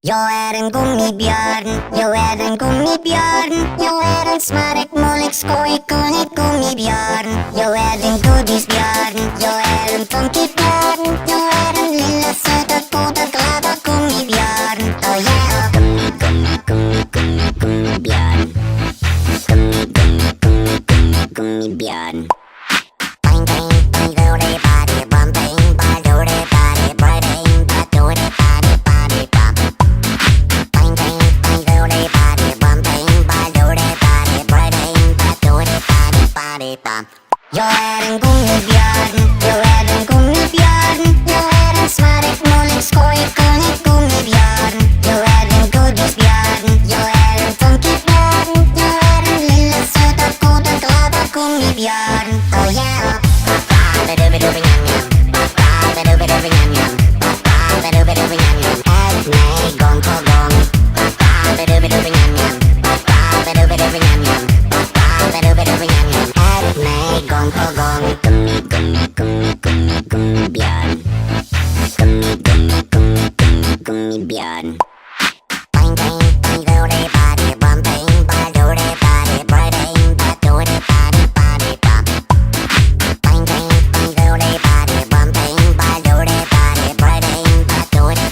Jag är en gummibjörn, jag är en gummibjörn. Jag är en smarrig, målig, skojig, kunnig gummibjörn. Jag är en godisbjörn, jag är en funkybjörn. Jag är den lilla söta, goda, glada gummibjörn. Oh yeah! Gummi, gummi, gummi, gummi, gummibjörn. Gummi, gummi, gummi, gummi, gummibjörn. Bang, bang, bang, body, body, bum, bang, body, body, body, body, body, body, bum. Bang, bang, bang, body, body, bum, bang, body, body, body, body, body, bum. Jag är en gummibjörn, jag är en gummibjörn. Jag är en smarrig, målig, skojig, kunnig gummibjörn. Jag är en godisbjörn, jag är en funkybjörn. Jag är den lilla söta, goda, glada gummibjörn. Oh yeah! Ät mig gång på gång. Ät mig gång på gång. Gummi, gummi, gummi, gummi, gummibjörn. Gummi, gummi, gummi, gummi, gummibjörn. Bang, bang, bang, body, body, bum, bang, body, body, body, body, body, body, bum. Bang, bang, bang, body, body, bum, bang, body, body, body,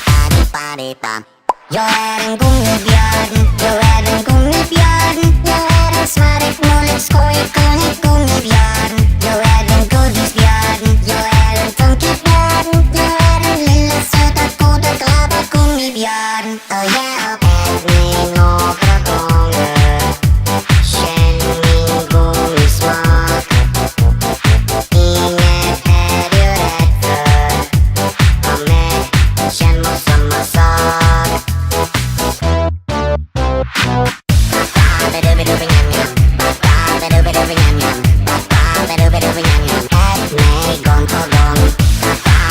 body, body, bum. Jag är en gummibjörn, jag är en gummibjörn. Jag är en smarrig, målig, skojig, kunnig gummibjörn. Jag är en godisbjörn, jag är en funkybjörn. Jag är den lilla söta, goda, glada gummibjörn. Oh yeah! Ät mig några gånger. Känn min gummismak. Inget är du rädd för. Var med, känn på samma sak. Ät mig gång på gång. Ät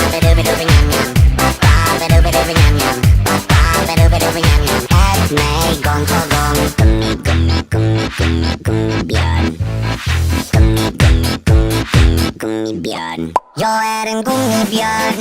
mig gång på gång. Gummi, gummi, gummi, gummi, gummibjörn. Gummi, gummi, gummi, gummi, gummibjörn. Jag är en gummibjörn,